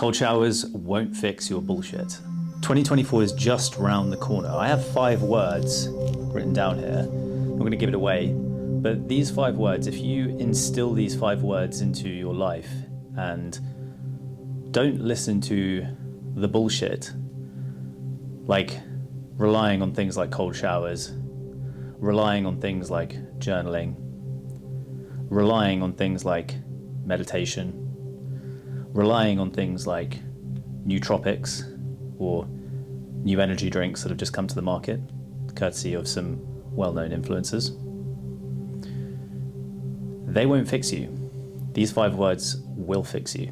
Cold showers won't fix your bullshit. 2024 is just round the corner. I have 5 words written down here. I'm going to give it away. But these 5 words, if you instill these 5 words into your life and don't listen to the bullshit, like relying on things like cold showers, relying on things like journaling, relying on things like meditation, relying on things like nootropics or new energy drinks that have just come to the market, courtesy of some well-known influencers. They won't fix you. These 5 words will fix you.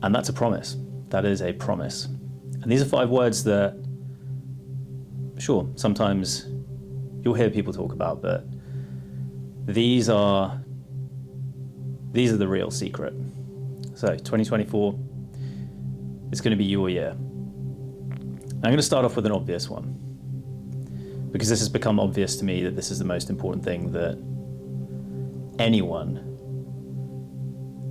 And that's a promise. That is a promise. And these are 5 words that, sure, sometimes you'll hear people talk about, but these are the real secret. So 2024 is going to be your year. I'm going to start off with an obvious one, because this has become obvious to me that this is the most important thing that anyone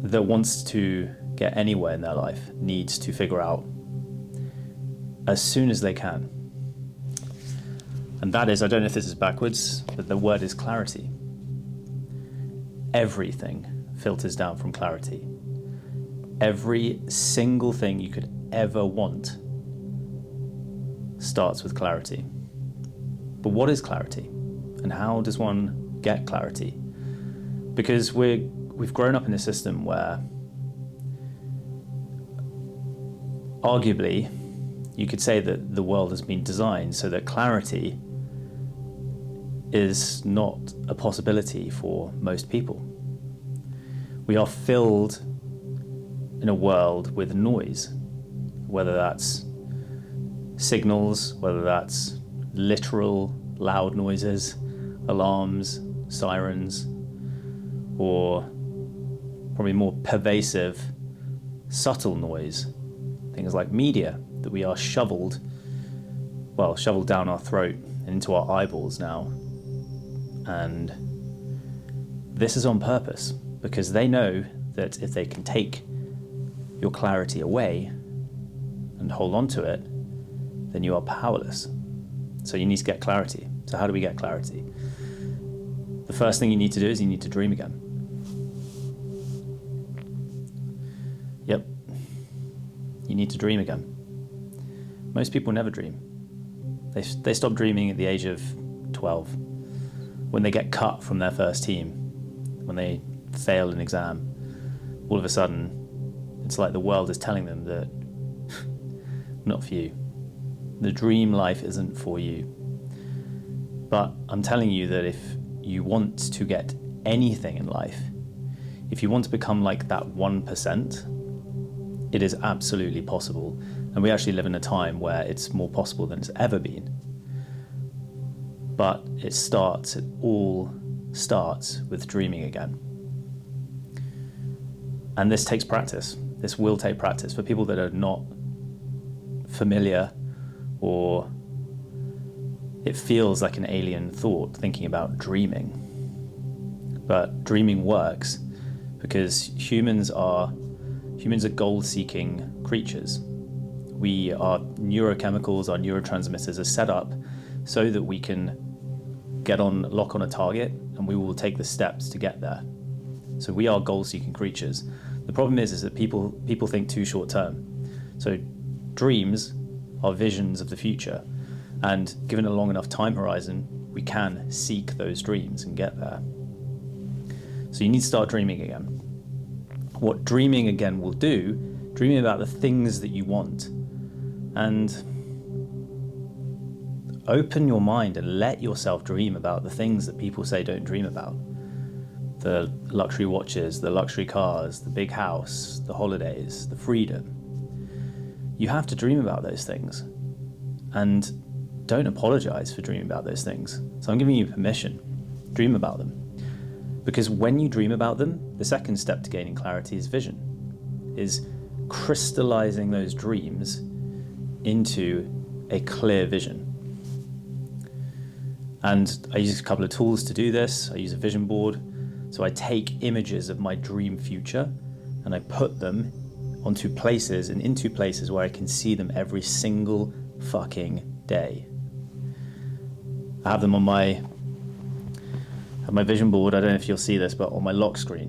that wants to get anywhere in their life needs to figure out as soon as they can. And that is, I don't know if this is backwards, but the word is clarity. Everything filters down from clarity. Every single thing you could ever want starts with clarity. But what is clarity? And how does one get clarity? Because we've grown up in a system where arguably you could say that the world has been designed so that clarity is not a possibility for most people. We are filled in a world with noise, whether that's signals, whether that's literal loud noises, alarms, sirens, or probably more pervasive, subtle noise, things like media that we are shoveled down our throat and into our eyeballs now. And this is on purpose, because they know that if they can take your clarity away and hold on to it, then you are powerless. So you need to get clarity. So how do we get clarity? The first thing you need to do is you need to dream again. Yep. You need to dream again. Most people never dream. They stop dreaming at the age of 12, when they get cut from their first team, when they fail an exam. All of a sudden, it's like the world is telling them that not for you. The dream life isn't for you. But I'm telling you that if you want to get anything in life, if you want to become like that 1%, it is absolutely possible. And we actually live in a time where it's more possible than it's ever been. But it all starts with dreaming again. And this takes practice. This will take practice for people that are not familiar, or it feels like an alien thought thinking about dreaming. But dreaming works because humans are goal-seeking creatures. Our neurochemicals, our neurotransmitters are set up so that we can lock on a target, and we will take the steps to get there. So we are goal-seeking creatures. The problem is that people think too short-term. So dreams are visions of the future, and given a long enough time horizon, we can seek those dreams and get there. So you need to start dreaming again. What dreaming again will do, dreaming about the things that you want, and open your mind and let yourself dream about the things that people say don't dream about. The luxury watches, the luxury cars, the big house, the holidays, the freedom. You have to dream about those things, and don't apologize for dreaming about those things. So I'm giving you permission. Dream about them. Because when you dream about them, the second step to gaining clarity is vision, is crystallizing those dreams into a clear vision. And I use a couple of tools to do this. I use a vision board. So I take images of my dream future and I put them onto places and into places where I can see them every single fucking day. I have them on my vision board. I don't know if you'll see this, but on my lock screen.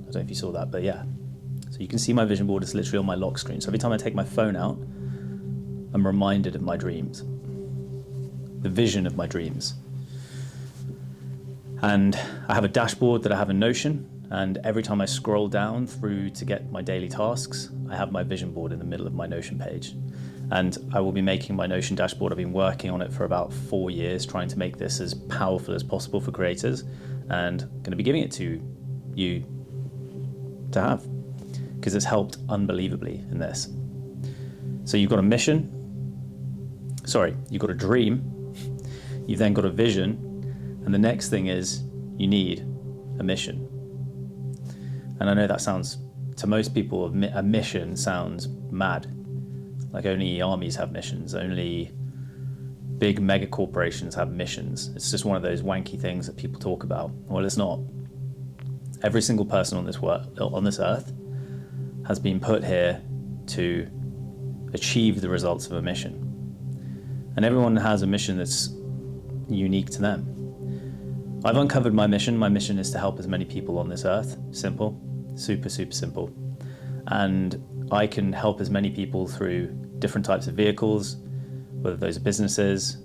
I don't know if you saw that, but yeah. So you can see my vision board is literally on my lock screen. So every time I take my phone out, I'm reminded of my dreams, the vision of my dreams. And I have a dashboard that I have in Notion, and every time I scroll down through to get my daily tasks, I have my vision board in the middle of my Notion page. And I will be making my Notion dashboard. I've been working on it for about 4 years, trying to make this as powerful as possible for creators, and I'm going to be giving it to you to have, because it's helped unbelievably in this. So you've got a mission, you've got a dream, you've then got a vision, and the next thing is you need a mission. And I know that sounds, to most people, a mission sounds mad. Like only armies have missions, only big mega corporations have missions. It's just one of those wanky things that people talk about. Well, it's not. Every single person on this earth has been put here to achieve the results of a mission. And everyone has a mission that's unique to them. I've uncovered my mission. My mission is to help as many people on this earth. Simple, super, super simple. And I can help as many people through different types of vehicles, whether those are businesses,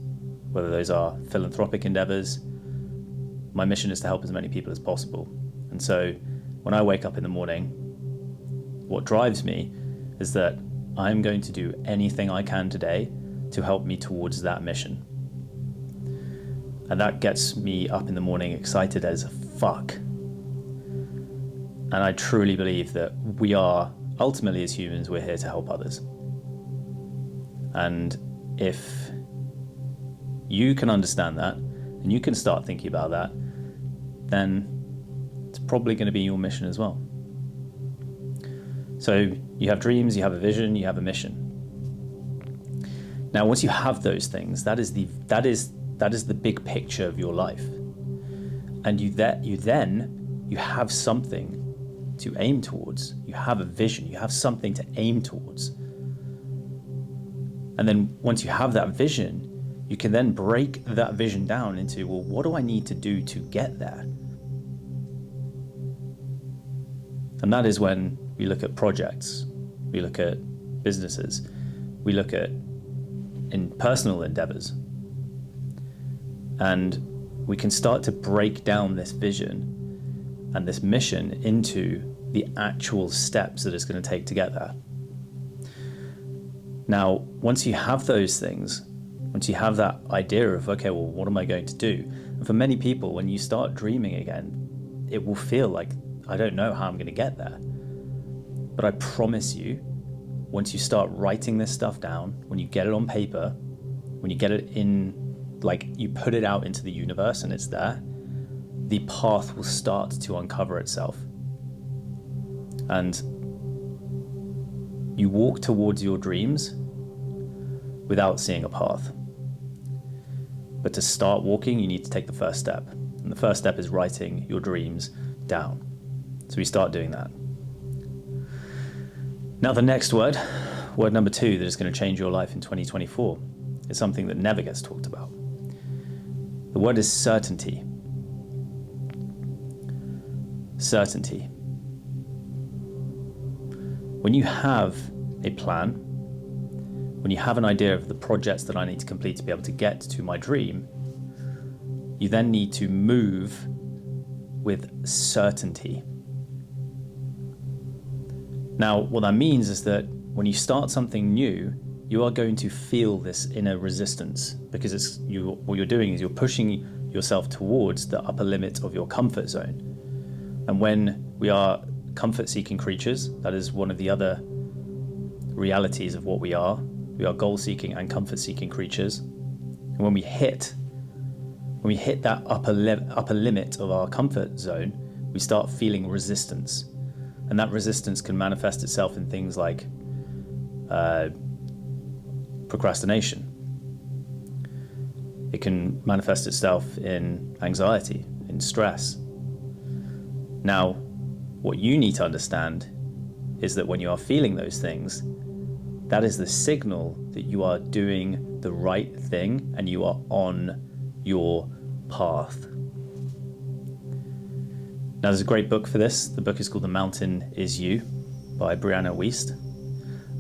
whether those are philanthropic endeavors. My mission is to help as many people as possible. And so when I wake up in the morning, what drives me is that I'm going to do anything I can today to help me towards that mission. And that gets me up in the morning excited as fuck. And I truly believe that we are, ultimately as humans, we're here to help others. And if you can understand that, and you can start thinking about that, then it's probably going to be your mission as well. So you have dreams, you have a vision, you have a mission. Now, once you have those things, that is the big picture of your life. And you have something to aim towards. You have a vision, you have something to aim towards. And then once you have that vision, you can then break that vision down into, well, what do I need to do to get there? And that is when we look at projects, we look at businesses, we look at in personal endeavors. And we can start to break down this vision and this mission into the actual steps that it's going to take to get there. Now, once you have those things, once you have that idea of, okay, well, what am I going to do? And for many people, when you start dreaming again, it will feel like, I don't know how I'm going to get there. But I promise you, once you start writing this stuff down, when you get it on paper, when you get it in, like you put it out into the universe and it's there, the path will start to uncover itself. And you walk towards your dreams without seeing a path. But to start walking, you need to take the first step. And the first step is writing your dreams down. So we start doing that. Now the next word number 2 that is going to change your life in 2024 is something that never gets talked about. The word is certainty. Certainty. When you have a plan, when you have an idea of the projects that I need to complete to be able to get to my dream, you then need to move with certainty. Now, what that means is that when you start something new, you are going to feel this inner resistance, because what you're doing is you're pushing yourself towards the upper limit of your comfort zone. And when we are comfort-seeking creatures, that is one of the other realities of what we are. We are goal-seeking and comfort-seeking creatures. And when we hit that upper limit of our comfort zone, we start feeling resistance. And that resistance can manifest itself in things like procrastination. It can manifest itself in anxiety, in stress. Now, what you need to understand is that when you are feeling those things, that is the signal that you are doing the right thing and you are on your path. Now, there's a great book for this. The book is called The Mountain Is You by Brianna Wiest.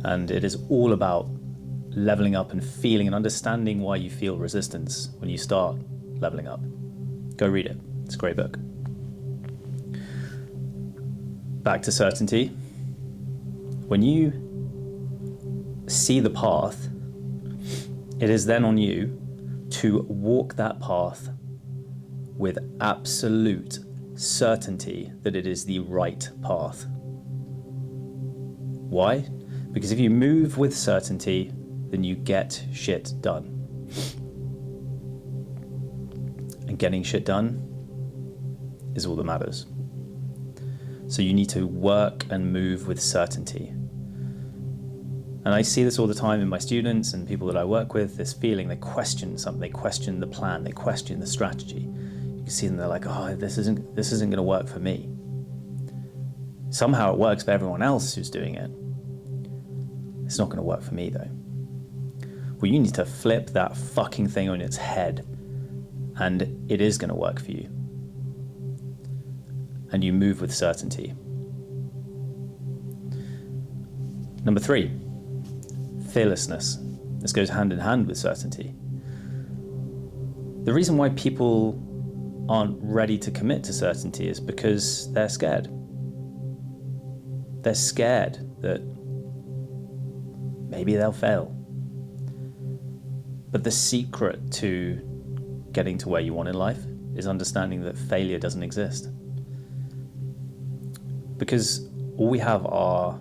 And it is all about leveling up and feeling and understanding why you feel resistance when you start leveling up. Go read it. It's a great book. Back to certainty. When you see the path, it is then on you to walk that path with absolute certainty that it is the right path. Why? Because if you move with certainty, then you get shit done. And getting shit done is all that matters. So you need to work and move with certainty. And I see this all the time in my students and people that I work with, this feeling, they question something, they question the plan, they question the strategy. You can see them, they're like, oh, this isn't going to work for me. Somehow it works for everyone else who's doing it. It's not going to work for me though. Well, you need to flip that fucking thing on its head, and it is going to work for you. And you move with certainty. Number 3, fearlessness. This goes hand in hand with certainty. The reason why people aren't ready to commit to certainty is because they're scared. They're scared that maybe they'll fail. But the secret to getting to where you want in life is understanding that failure doesn't exist. Because all we have are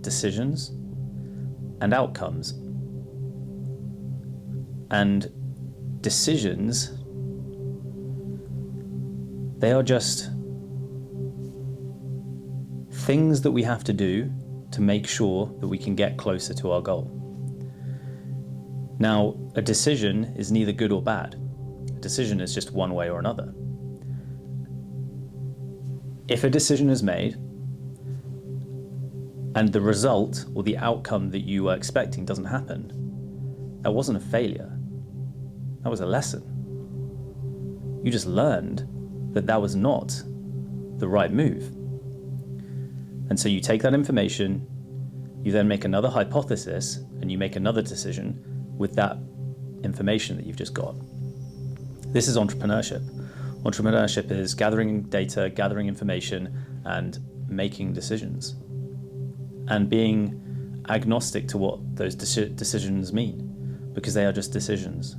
decisions and outcomes. And decisions, they are just things that we have to do to make sure that we can get closer to our goal. Now, a decision is neither good or bad. A decision is just one way or another. If a decision is made and the result or the outcome that you were expecting doesn't happen, that wasn't a failure. That was a lesson. You just learned that that was not the right move. And so you take that information, you then make another hypothesis, and you make another decision with that information that you've just got. This is entrepreneurship. Entrepreneurship is gathering data, gathering information, and making decisions. And being agnostic to what those decisions mean, because they are just decisions.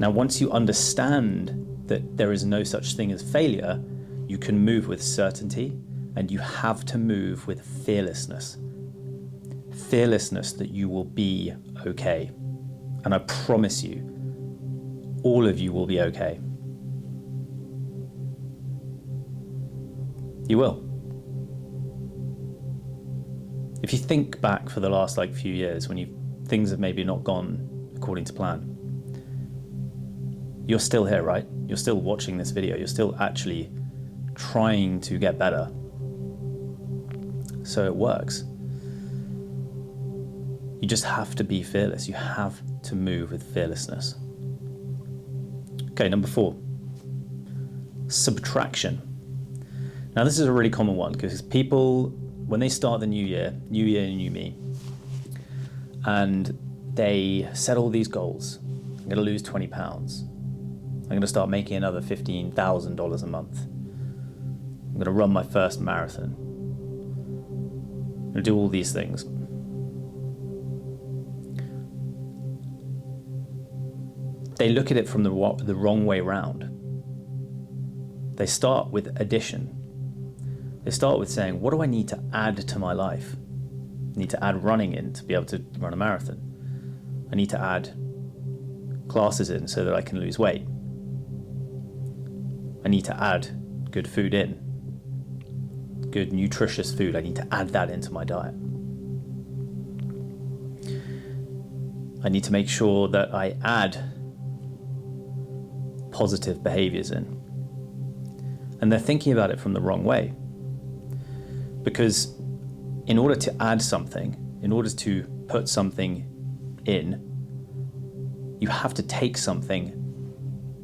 Now, once you understand that there is no such thing as failure, you can move with certainty, and you have to move with fearlessness. Fearlessness that you will be okay. And I promise you, all of you will be okay. You will. If you think back for the last few years when things have maybe not gone according to plan, you're still here, right? You're still watching this video. You're still actually trying to get better. So it works. You just have to be fearless. You have to move with fearlessness. Okay, number 4, subtraction. Now this is a really common one because people, when they start the new year, new me, and they set all these goals. I'm gonna lose 20 pounds. I'm gonna start making another $15,000 a month. I'm gonna run my first marathon. I'm gonna do all these things. They look at it from the wrong way round. They start with addition. They start with saying, what do I need to add to my life? I need to add running in to be able to run a marathon. I need to add classes in so that I can lose weight. I need to add good food in. Good nutritious food. I need to add that into my diet. I need to make sure that I add positive behaviors in. And they're thinking about it from the wrong way. Because in order to add something, in order to put something in, you have to take something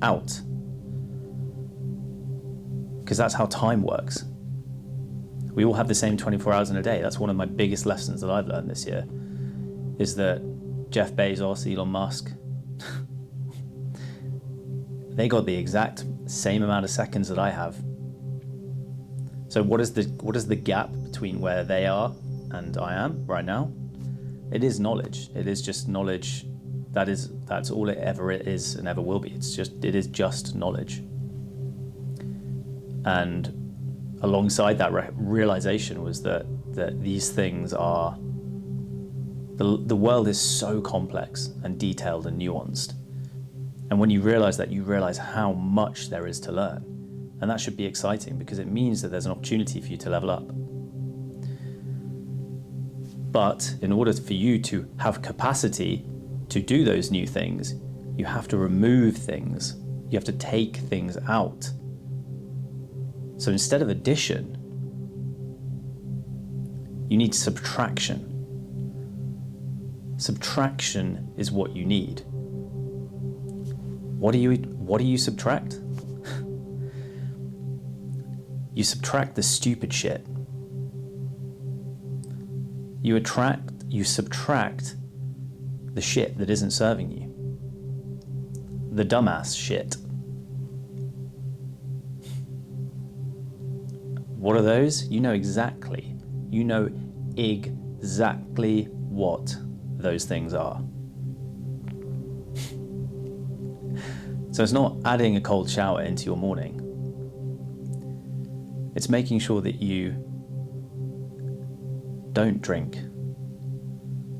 out. Because that's how time works. We all have the same 24 hours in a day. That's one of my biggest lessons that I've learned this year, is that Jeff Bezos, Elon Musk, they got the exact same amount of seconds that I have. So what is the gap between where they are and I am right now? It is knowledge. It is just knowledge. That's all it ever is and ever will be. It is just knowledge. And alongside that realization was that these things are, the world is so complex and detailed and nuanced. And when you realize that, you realize how much there is to learn. And that should be exciting, because it means that there's an opportunity for you to level up. But in order for you to have capacity to do those new things, you have to remove things. You have to take things out. So instead of addition, you need subtraction. Subtraction is what you need. What do you subtract? You subtract the stupid shit. You subtract the shit that isn't serving you. The dumbass shit. What are those? You know exactly what those things are. So it's not adding a cold shower into your morning. It's making sure that you don't drink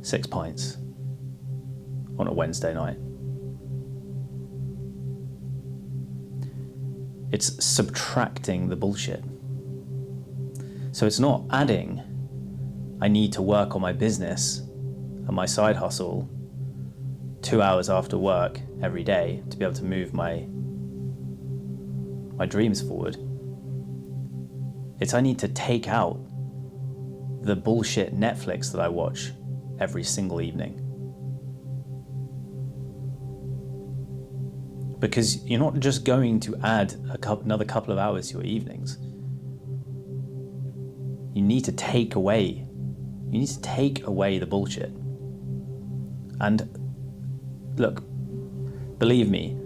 6 pints on a Wednesday night. It's subtracting the bullshit. So it's not adding, I need to work on my business and my side hustle 2 hours after work every day to be able to move my dreams forward. It's I need to take out the bullshit Netflix that I watch every single evening. Because you're not just going to add another couple of hours to your evenings. You need to take away the bullshit. And look, believe me,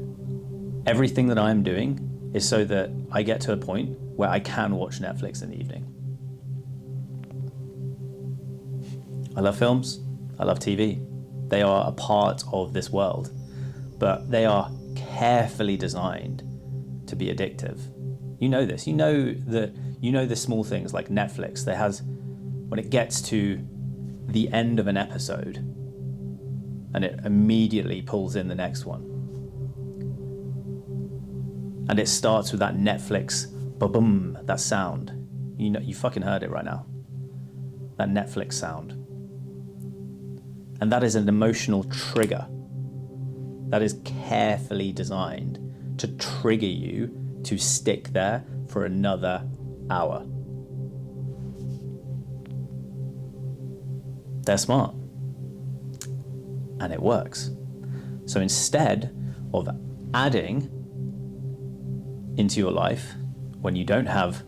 everything that I'm doing is so that I get to a point where I can watch Netflix in the evening. I love films, I love TV. They are a part of this world, but they are carefully designed to be addictive. You know this. You know the small things like Netflix. When it gets to the end of an episode, and it immediately pulls in the next one. And it starts with that Netflix ba-boom, that sound. You know, you fucking heard it right now. That Netflix sound. And that is an emotional trigger. That is carefully designed to trigger you to stick there for another hour. They're smart. And it works. So instead of adding into your life when you don't have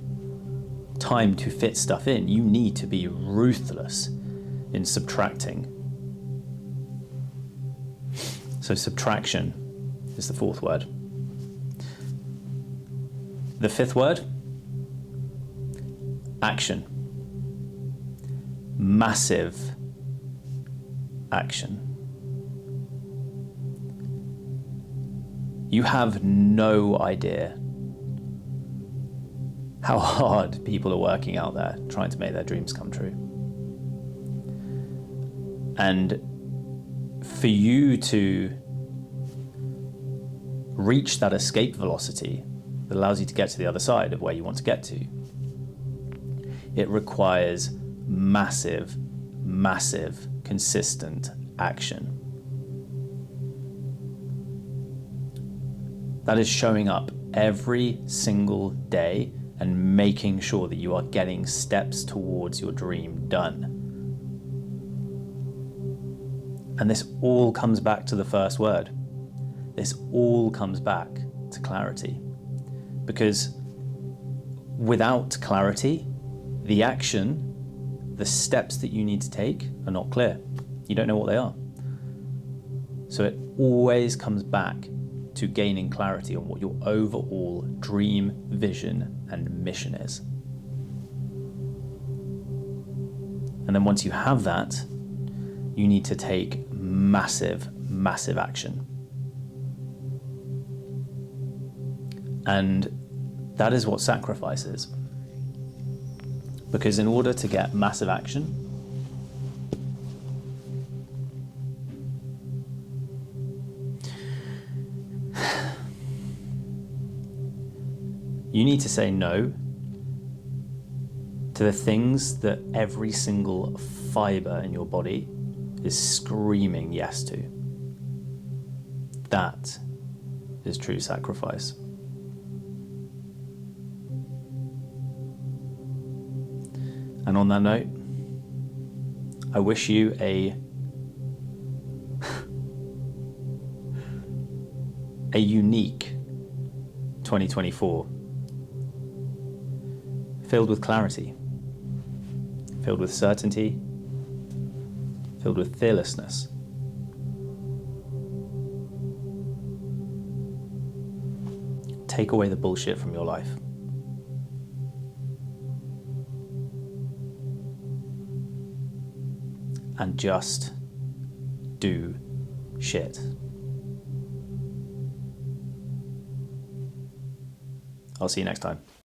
time to fit stuff in, you need to be ruthless in subtracting. So subtraction is the fourth word. The fifth word, action. Massive action. You have no idea how hard people are working out there trying to make their dreams come true. And for you to reach that escape velocity that allows you to get to the other side of where you want to get to, it requires massive, consistent action. That is showing up every single day and making sure that you are getting steps towards your dream done. And this all comes back to the first word. This all comes back to clarity. Because without clarity, the action, the steps that you need to take are not clear. You don't know what they are. So it always comes back to gaining clarity on what your overall dream, vision, and mission is. And then once you have that, you need to take massive, massive action. And that is what sacrifice is. Because in order to get massive action, you need to say no to the things that every single fiber in your body is screaming yes to. That is true sacrifice. And on that note, I wish you a unique 2024, filled with clarity, filled with certainty, filled with fearlessness. Take away the bullshit from your life. And just do shit. I'll see you next time.